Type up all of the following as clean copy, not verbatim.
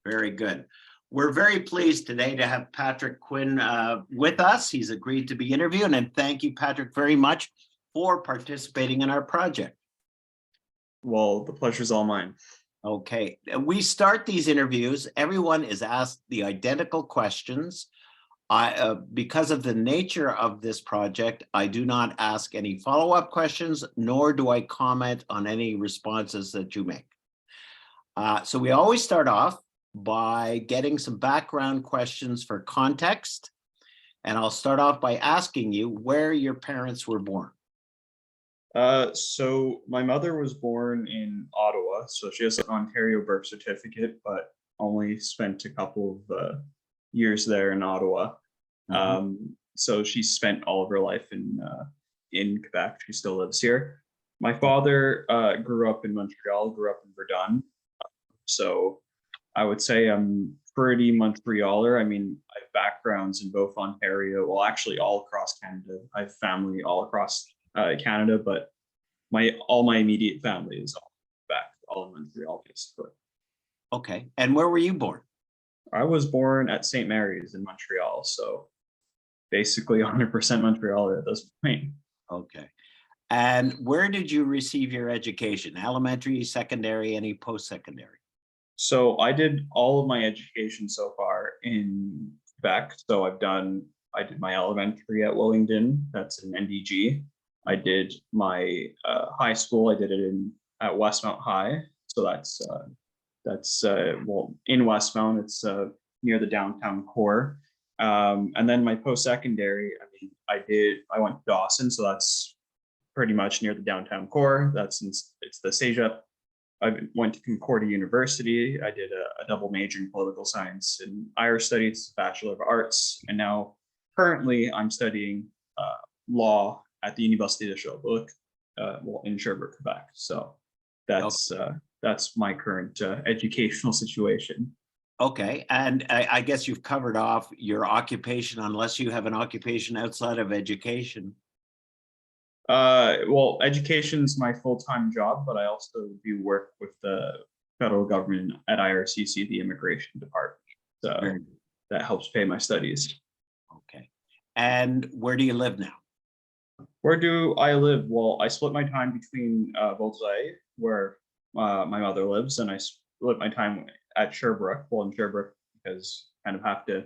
Very good. We're very pleased today to have Patrick Quinn with us. He's agreed to be interviewed, and thank you, Patrick, very much for participating in our project. Well, the pleasure's all mine. Okay, we start these interviews. Everyone is asked the identical questions. Because of the nature of this project, I do not ask any follow-up questions, nor do I comment on any responses that you make. So we always start off by getting some background questions for context. And I'll start off by asking you where your parents were born. So my mother was born in Ottawa, so she has an Ontario birth certificate, but only spent a couple of years there in Ottawa. So she spent all of her life in Quebec. She still lives here. My father grew up in Montreal, grew up in Verdun. So I would say I'm pretty Montrealer. I mean, I have backgrounds in both Ontario, well, actually all across Canada. I have family all across Canada, but all my immediate family is all back, all in Montreal, basically. Okay, and where were you born? I was born at St. Mary's in Montreal, so basically 100% Montrealer at this point. Okay, and where did you receive your education? Elementary, secondary, any post-secondary? So I did all of my education so far in Quebec. So I did my elementary at Willingdon. That's an NDG. I did my high school. I did it at Westmount High. So that's well, in Westmount. It's near the downtown core. And then my post-secondary, I mean, I went to Dawson, so that's pretty much near the downtown core. It's the CEGEP. I went to Concordia University. I did a double major in political science and Irish studies, Bachelor of Arts, and now currently I'm studying law at the Université de Sherbrooke, well, in Sherbrooke, Quebec. So that's my current educational situation. Okay, and I guess you've covered off your occupation, unless you have an occupation outside of education. Well, education's my full-time job, but I also do work with the federal government at IRCC, the immigration department. So that helps pay my studies. Okay, and where do you live now? Where do I live? Well, I split my time between Beausoleil, where my mother lives, and I split my time at Sherbrooke, well, in Sherbrooke, because I kind of have to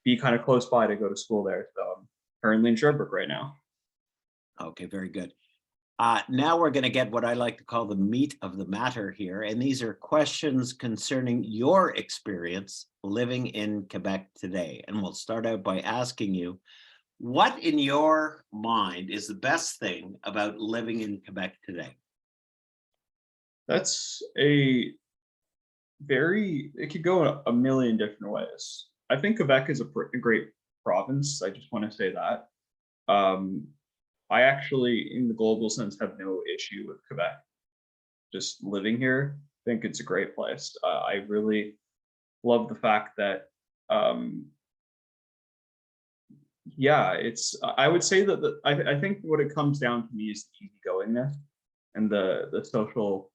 be kind of close by to go to school there. So I'm currently in Sherbrooke right now. Okay, very good. Now we're going to get what I like to call the meat of the matter here. And these are questions concerning your experience living in Quebec today. And we'll start out by asking you, what in your mind is the best thing about living in Quebec today? That's it could go a million different ways. I think Quebec is a great province. I just want to say that. I actually, in the global sense, have no issue with Quebec. Just living here, I think it's a great place. I really love the fact that, yeah, I would say that I think what it comes down to me is the easygoingness and the social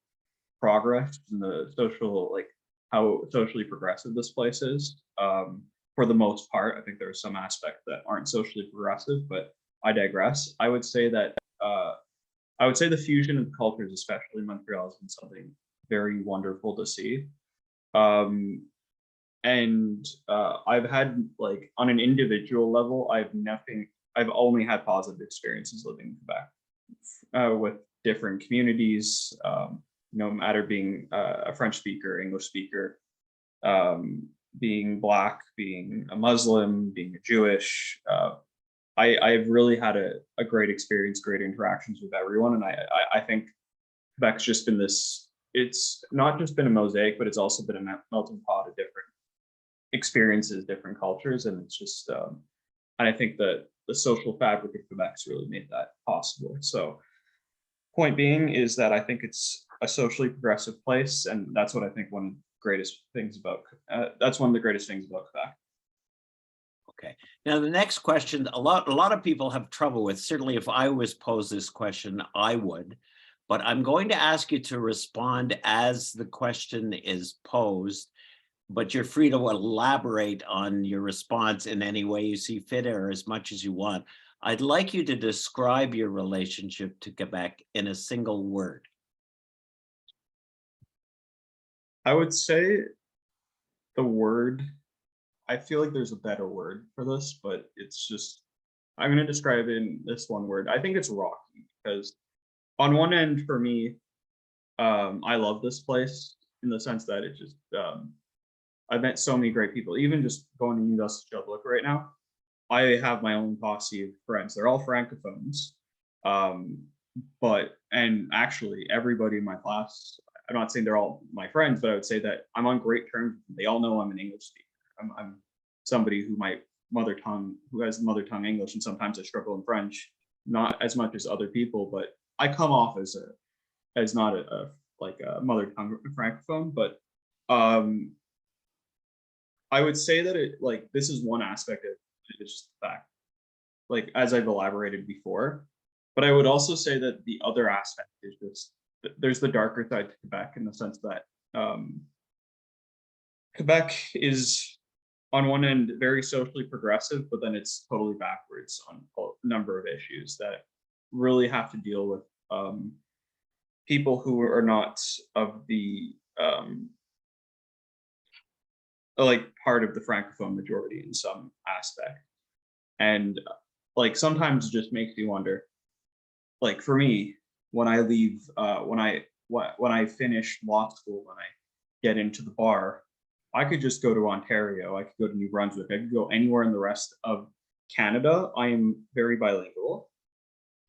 progress and the social, like, how socially progressive this place is. For the most part, I think there are some aspects that aren't socially progressive, but I digress. I would say that the fusion of cultures, especially in Montreal, has been something very wonderful to see. And I've had, like, on an individual level, I've only had positive experiences living in Quebec with different communities, no matter being a French speaker, English speaker, being Black, being a Muslim, being a Jewish. I've really had a great experience, great interactions with everyone. And I think Quebec's just been it's not just been a mosaic, but it's also been a melting pot of different experiences, different cultures. And it's just, and I think that the social fabric of Quebec's really made that possible. So point being is that I think it's a socially progressive place. And that's what I think one of the greatest things about, that's one of the greatest things about Quebec. Okay. Now, the next question, a lot of people have trouble with. Certainly, if I was posed this question, I would. But I'm going to ask you to respond as the question is posed. but you're free to elaborate on your response in any way you see fit or as much as you want. I'd like you to describe your relationship to Quebec in a single word. I would say the word, I feel like there's a better word for this, but it's just, I'm going to describe it in this one word. I think it's rocky because on one end for me, I love this place in the sense that it just, I've met so many great people, even just going to University of Dublin right now. I have my own posse of friends. They're all francophones. And actually everybody in my class, I'm not saying they're all my friends, but I would say that I'm on great terms. They all know I'm an English speaker. I'm somebody who has mother tongue English, and sometimes I struggle in French, not as much as other people, but I come off as not a mother tongue francophone. But I would say that this is one aspect of it. It's just the fact, like as I've elaborated before. But I would also say that the other aspect is just there's the darker side to Quebec in the sense that Quebec is on one end very socially progressive, but then it's totally backwards on a number of issues that really have to deal with people who are not of the part of the francophone majority in some aspect. And sometimes it just makes me wonder, for me, when I leave, when I finish law school, when I get into the bar, I could just go to Ontario, I could go to New Brunswick, I could go anywhere in the rest of Canada. I am very bilingual.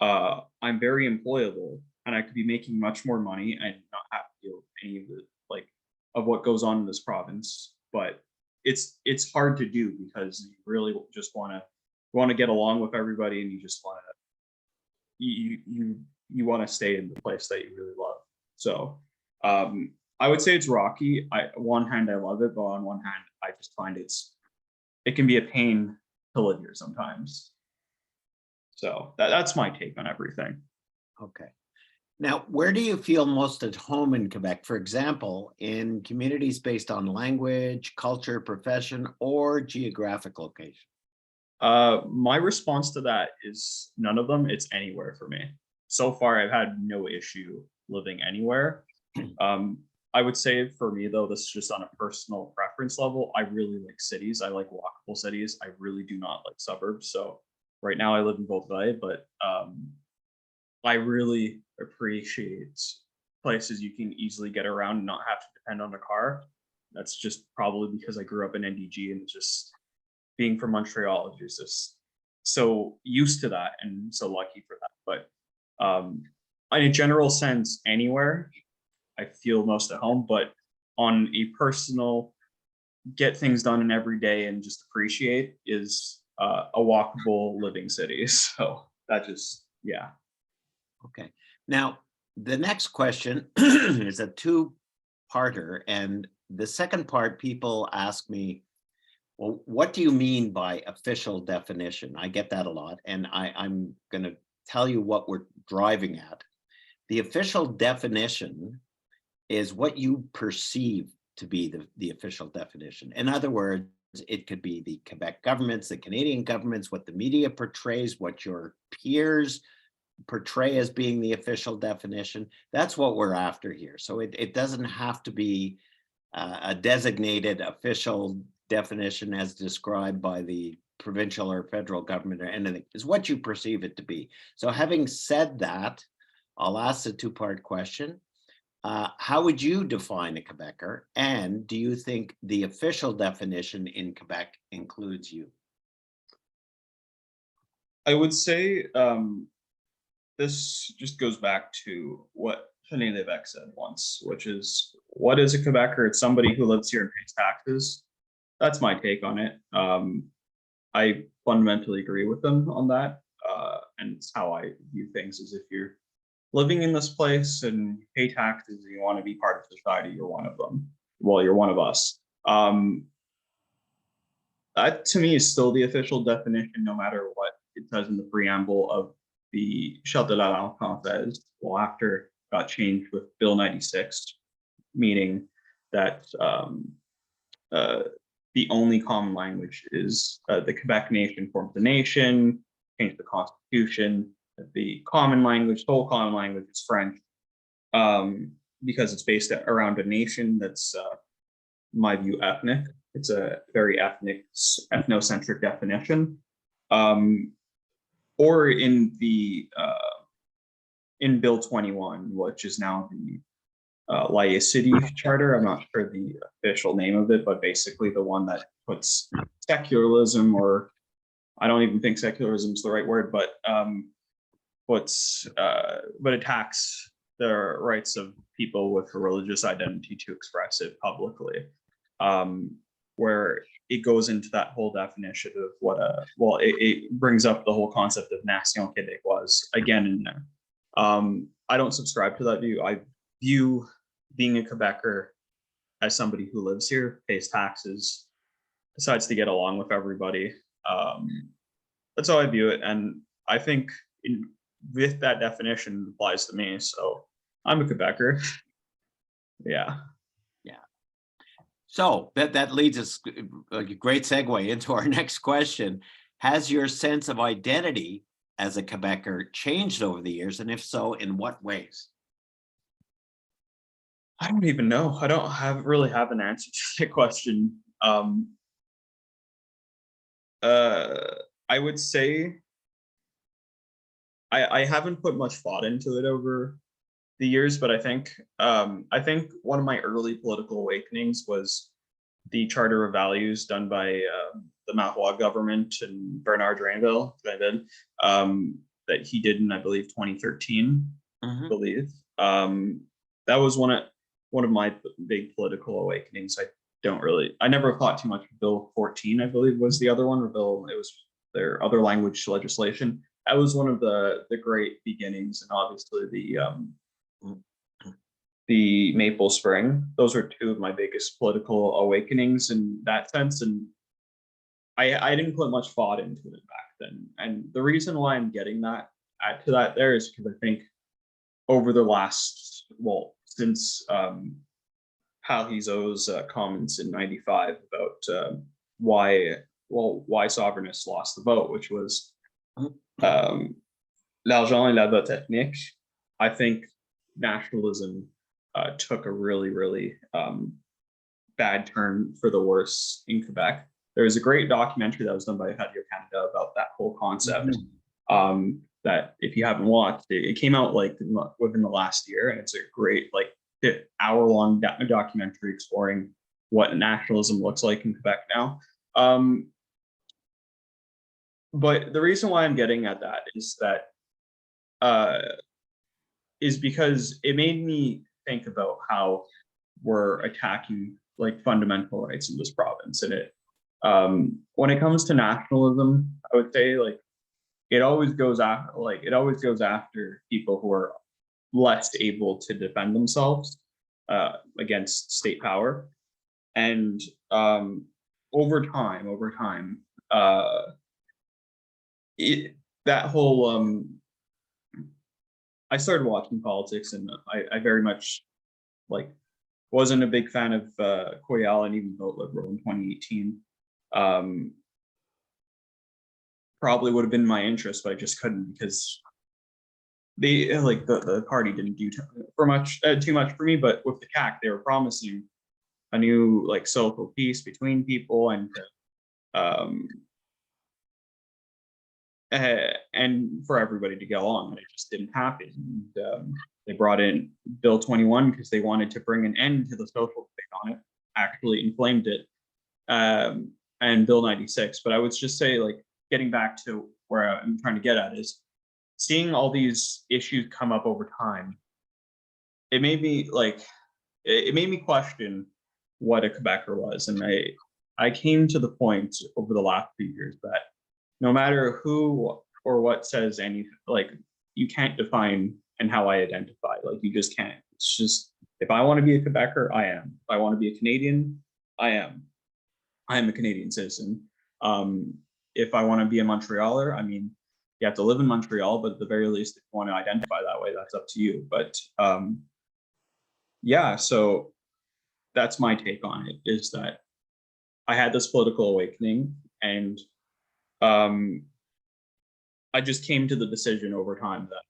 I'm very employable, and I could be making much more money and not have to deal with any of the of what goes on in this province. But it's hard to do because you really just want to get along with everybody, and you just want to you want to stay in the place that you really love. So I would say it's rocky. On one hand, I love it, but on one hand, I just find it can be a pain to live here sometimes. So that's my take on everything. Okay. Now, where do you feel most at home in Quebec? For example, in communities based on language, culture, profession, or geographic location? My response to that is none of them. It's anywhere for me. So far, I've had no issue living anywhere. I would say for me, though, this is just on a personal preference level. I really like cities. I like walkable cities. I really do not like suburbs. So right now I live in Beauvais, but I really appreciate places you can easily get around and not have to depend on a car. That's just probably because I grew up in NDG, and just being from Montreal is just so used to that and so lucky for that. But in a general sense, anywhere I feel most at home, but on a personal get things done in every day and just appreciate is a walkable living city. So that just, yeah. Okay. Now, the next question is a two-parter. And the second part, people ask me, well, what do you mean by official definition? I get that a lot. And I'm going to tell you what we're driving at. The official definition is what you perceive to be the official definition. In other words, it could be the Quebec governments, the Canadian governments, what the media portrays, what your peers portray as being the official definition. That's what we're after here. So it doesn't have to be a designated official definition as described by the provincial or federal government or anything. It's what you perceive it to be. So having said that, I'll ask the two-part question. How would you define a Quebecer? And do you think the official definition in Quebec includes you? I would say this just goes back to what René Lévesque said once, which is, what is a Quebecer? It's somebody who lives here and pays taxes. That's my take on it. I fundamentally agree with them on that. And it's how I view things, is if you're living in this place and you pay taxes and you want to be part of society, you're one of them. Well, you're one of us. That to me is still the official definition, no matter what it says in the preamble of the Charte de la Langue Française. Well, after it got changed with Bill 96, meaning that the only common language is the Quebec nation forms the nation, change the constitution. The common language, sole common language is French, because it's based around a nation that's, in my view, ethnic. It's a very ethnocentric definition. Or in the in Bill 21, which is now the Laicity Charter. I'm not sure the official name of it, but basically the one that puts secularism, or I don't even think secularism is the right word, but attacks the rights of people with a religious identity to express it publicly, where it goes into that whole definition of what it brings up the whole concept of nation québécoise again in there. I don't subscribe to that view. I view being a Quebecer as somebody who lives here, pays taxes, decides to get along with everybody. That's how I view it. And I think with that definition, it applies to me. So I'm a Quebecer. Yeah. Yeah. So that leads us a great segue into our next question. Has your sense of identity as a Quebecer changed over the years? And if so, in what ways? I don't even know. I don't really have an answer to that question. I would say I haven't put much thought into it over the years, but I think one of my early political awakenings was the Charter of Values done by the Marois government and Bernard Drainville, that he did in, I believe, 2013. I believe that was one of my big political awakenings. I never thought too much of Bill 14, I believe was the other one, or it was their other language legislation. That was one of the great beginnings, and obviously the Maple Spring. Those were two of my biggest political awakenings in that sense, and I didn't put much thought into it back then. And the reason why I'm getting to that there is because I think over the last, since Hal Hizo's comments in '95 about why sovereignists lost the vote, which was l'argent et la vote ethnique. I think nationalism took a really, really bad turn for the worse in Quebec. There was a great documentary that was done by Radio Canada about that whole concept. That if you haven't watched it, it came out like within the last year, and it's a great hour-long documentary exploring what nationalism looks like in Quebec now. But the reason why I'm getting at that is because it made me think about how we're attacking fundamental rights in this province. And when it comes to nationalism, I would say it always goes after people who are less able to defend themselves against state power. And over time, that whole I started watching politics, and I very much wasn't a big fan of Coyal, and even vote Liberal in 2018. Probably would have been my interest, but I just couldn't because the party didn't do too much for me. But with the CAC, they were promising a new social peace between people and for everybody to get along, and it just didn't happen. And, they brought in Bill 21 because they wanted to bring an end to the social debate on it. Actually inflamed it, and Bill 96. But I would just say, getting back to where I'm trying to get at is seeing all these issues come up over time. It made me question what a Quebecer was, and I came to the point over the last few years that no matter who or what says anything, you can't define and how I identify. You just can't. It's just, if I want to be a Quebecer, I am. If I want to be a Canadian, I am. I am a Canadian citizen. If I want to be a Montrealer, I mean, you have to live in Montreal, but at the very least, if you want to identify that way, that's up to you. But yeah, so that's my take on it, is that I had this political awakening, and I just came to the decision over time that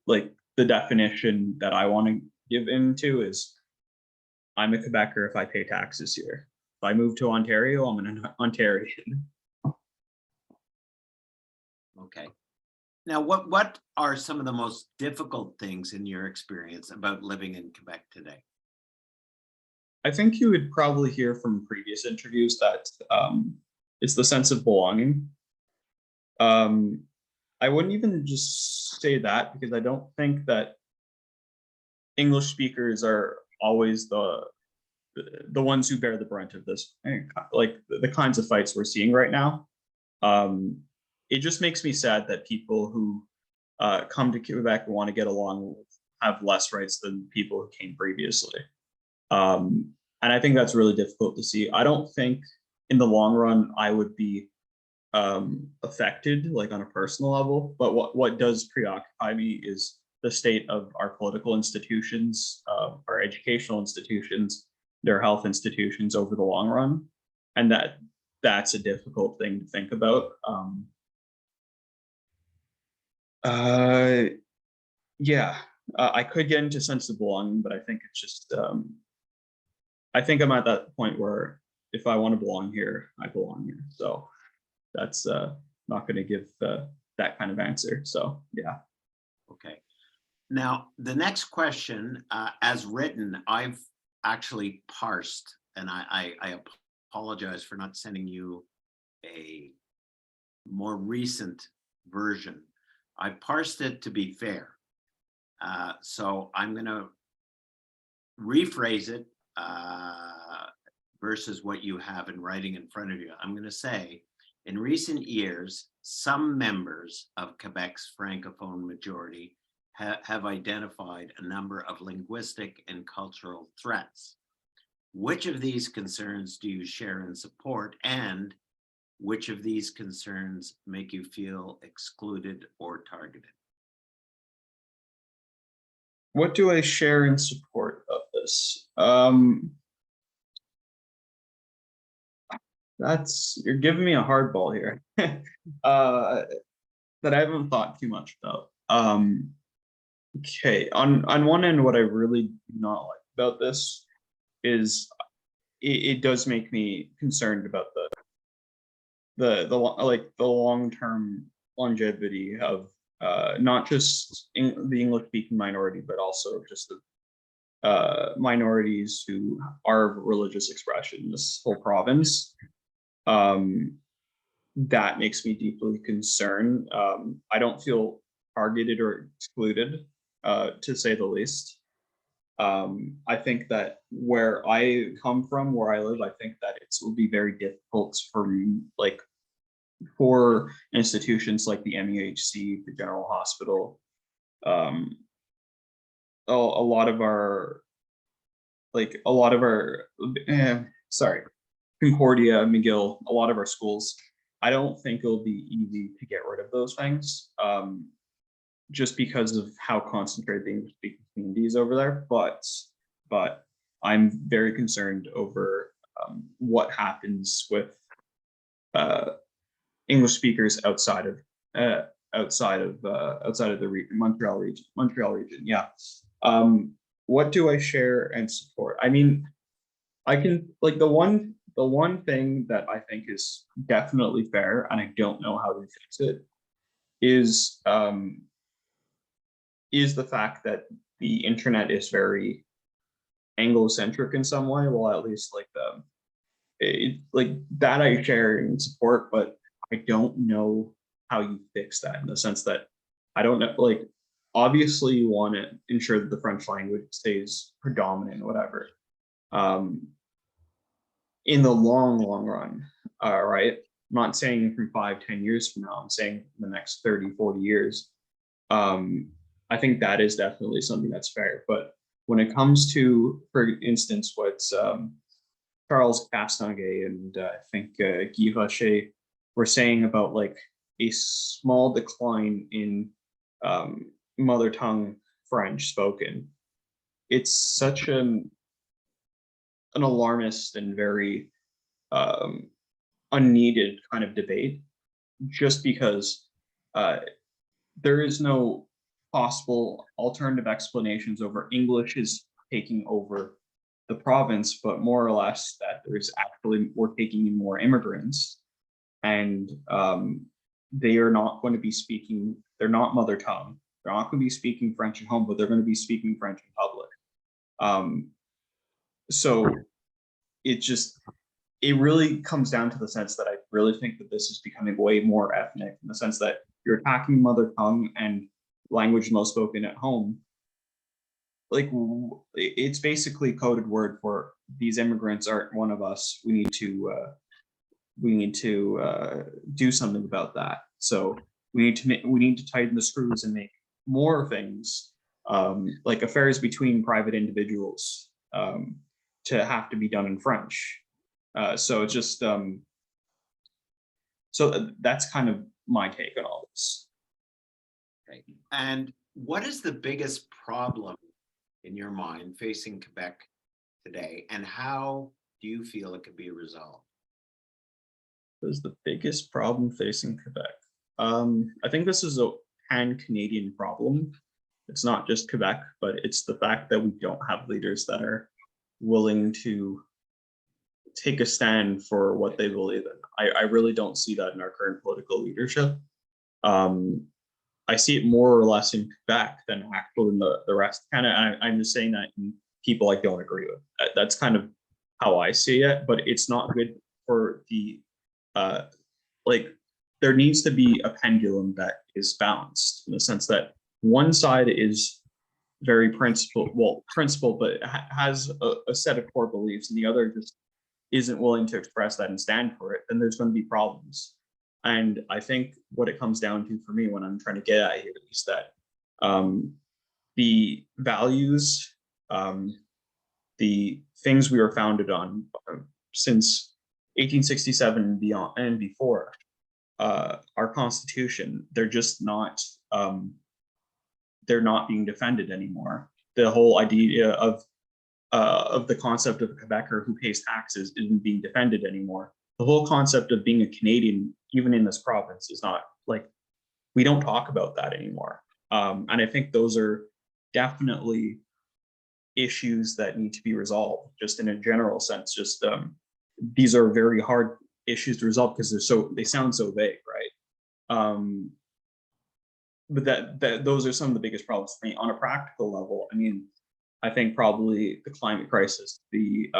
like the definition that I want to give into is I'm a Quebecer if I pay taxes here. If I move to Ontario, I'm an Ontarian. Okay. Now, what are some of the most difficult things in your experience about living in Quebec today? I think you would probably hear from previous interviews that it's the sense of belonging. I wouldn't even just say that, because I don't think that English speakers are always the ones who bear the brunt of this, like the kinds of fights we're seeing right now. It just makes me sad that people who come to Quebec and want to get along have less rights than people who came previously. And I think that's really difficult to see. I don't think in the long run I would be affected like on a personal level, but what does preoccupy me is the state of our political institutions, our educational institutions, their health institutions over the long run, and that's a difficult thing to think about. Yeah, I could get into sense of belonging, but I think it's just I think I'm at that point where if I want to belong here, I belong here. So that's not going to give that kind of answer. So yeah. Okay. Now, the next question, as written, I've actually parsed, and I apologize for not sending you a more recent version. I parsed it to be fair. So I'm going to rephrase it versus what you have in writing in front of you. I'm going to say, in recent years, some members of Quebec's Francophone majority have identified a number of linguistic and cultural threats. Which of these concerns do you share and support, and which of these concerns make you feel excluded or targeted? What do I share in support of this? You're giving me a hardball here that I haven't thought too much about. Okay, on one end, what I really do not like about this is it does make me concerned about the long-term longevity of not just the English speaking minority, but also just the minorities who are of religious expression in this whole province. That makes me deeply concerned. I don't feel targeted or excluded, to say the least. I think that where I come from, where I live, I think that it will be very difficult for institutions like the MEHC, the General Hospital, a lot of our Concordia, McGill, a lot of our schools. I don't think it'll be easy to get rid of those things, just because of how concentrated the English-speaking community is over there. But I'm very concerned over what happens with English speakers outside of the region, Montreal region. Yeah. What do I share and support? I mean, I can like the one thing that I think is definitely fair, and I don't know how to fix it, is the fact that the internet is very Anglo-centric in some way. Well, at least like that I share and support, but I don't know how you fix that, in the sense that I don't know, like, obviously you want to ensure that the French language stays predominant, whatever. In the long run, right? I'm not saying from 5-10 years from now, I'm saying in the next 30-40 years. I think that is definitely something that's fair. But when it comes to, for instance, what's Charles Castonguay and I think Guy Rocher were saying about like a small decline in mother tongue French spoken, it's such an an alarmist and very unneeded kind of debate, just because there is no possible alternative explanations over English is taking over the province, but more or less that there's actually, we're taking in more immigrants, and they are not going to be speaking, they're not mother tongue. They're not going to be speaking French at home, but they're going to be speaking French in public. So it just, it really comes down to the sense that I really think that this is becoming way more ethnic, in the sense that you're attacking mother tongue and language most spoken at home. Like, it's basically a coded word for these immigrants aren't one of us. We need to do something about that. So we need to tighten the screws and make more things like affairs between private individuals to have to be done in French. So it's just so that's kind of my take on all this. Okay. And what is the biggest problem in your mind facing Quebec today, and how do you feel it could be resolved? What is the biggest problem facing Quebec? I think this is a pan-Canadian problem. It's not just Quebec, but it's the fact that we don't have leaders that are willing to take a stand for what they believe in. I really don't see that in our current political leadership. I see it more or less in Quebec than actually in the rest of Canada. I'm just saying that in people I don't agree with. That's kind of how I see it, but it's not good for the like, there needs to be a pendulum that is balanced, in the sense that one side is very principled, but has a set of core beliefs, and the other just isn't willing to express that and stand for it, then there's going to be problems. And I think what it comes down to for me, when I'm trying to get at here, is that the values, the things we were founded on since 1867 and beyond and before, our Constitution, they're just not they're not being defended anymore. The whole idea of the concept of a Quebecer who pays taxes isn't being defended anymore. The whole concept of being a Canadian, even in this province, is not, like, we don't talk about that anymore. And I think those are definitely issues that need to be resolved, just in a general sense. Just these are very hard issues to resolve because they sound so vague, right? But those are some of the biggest problems for me on a practical level. I mean, I think probably the climate crisis, the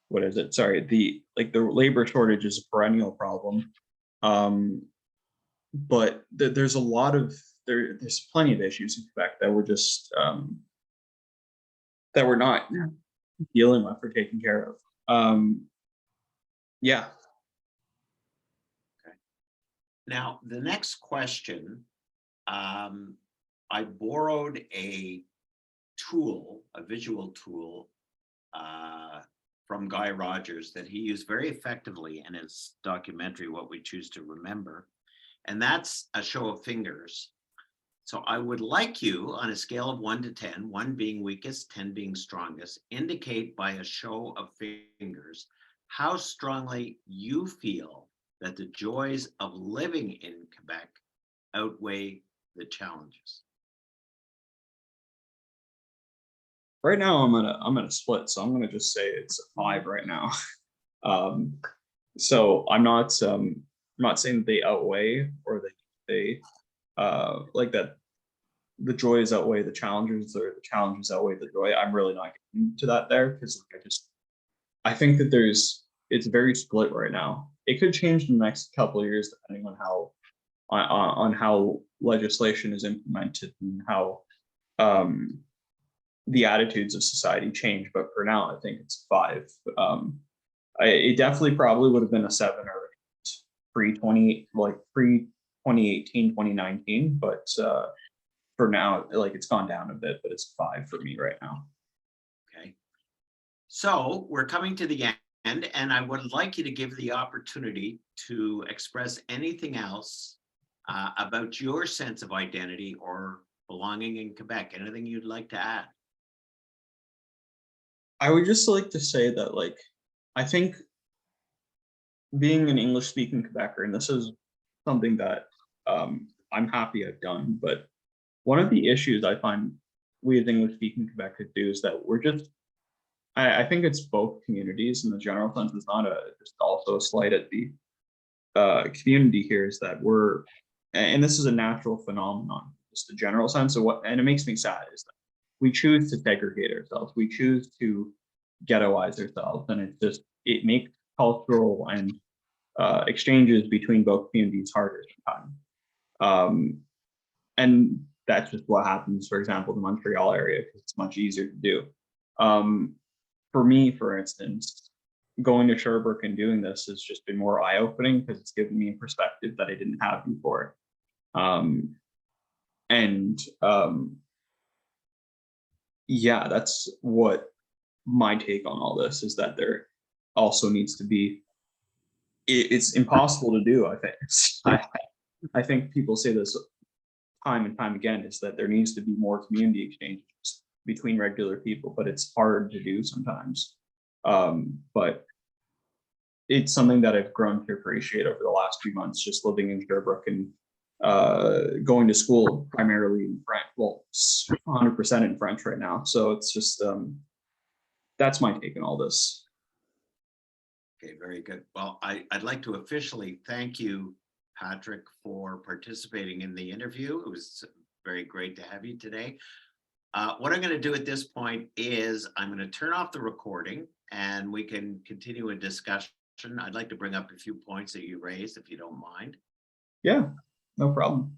what is it? Sorry, the labor shortage is a perennial problem. But there's a lot of there's plenty of issues in Quebec that we're just that we're not dealing with or taking care of. Yeah. Okay. Now, the next question, I borrowed a visual tool from Guy Rogers that he used very effectively in his documentary, What We Choose to Remember. And that's a show of fingers. So I would like you, on a scale of 1 to 10, 1 being weakest, 10 being strongest, indicate by a show of fingers how strongly you feel that the joys of living in Quebec outweigh the challenges. Right now, I'm at a split, so I'm gonna just say it's a 5 right now. So I'm not saying that they outweigh, or that they like that the joys outweigh the challenges, or the challenges outweigh the joy. I'm really not getting to that there, because I think that it's very split right now. It could change in the next couple of years depending on how legislation is implemented and how the attitudes of society change. But for now, I think it's 5. It definitely probably would have been a 7 or pre-2018, 2019, but for now, like, it's gone down a bit, but it's 5 for me right now. Okay. So we're coming to the end, and I would like you to give the opportunity to express anything else about your sense of identity or belonging in Quebec. Anything you'd like to add? I would just like to say that, like, I think being an English speaking Quebecer, and this is something that I'm happy I've done, but one of the issues I find we as English speaking Quebecers do is that we're just, I think it's both communities in the general sense. It's not a just also a slight at the community here, is that we're, and this is a natural phenomenon, just the general sense of what, and it makes me sad, is that we choose to segregate ourselves, we choose to ghettoize ourselves, and it just, it makes cultural and exchanges between both communities harder sometimes. And that's just what happens, for example, the Montreal area, because it's much easier to do. For me, for instance, going to Sherbrooke and doing this has just been more eye-opening because it's given me a perspective that I didn't have before. And yeah, that's what my take on all this is, that there also needs to be, it's impossible to do, I think. I think people say this time and time again, is that there needs to be more community exchanges between regular people, but it's hard to do sometimes. But it's something that I've grown to appreciate over the last few months, just living in Sherbrooke and going to school primarily in French, well, 100% in French right now. So it's just, that's my take on all this. Okay, very good. Well, I'd like to officially thank you, Patrick, for participating in the interview. It was very great to have you today. What I'm going to do at this point is I'm going to turn off the recording and we can continue a discussion. I'd like to bring up a few points that you raised, if you don't mind. Yeah, no problem.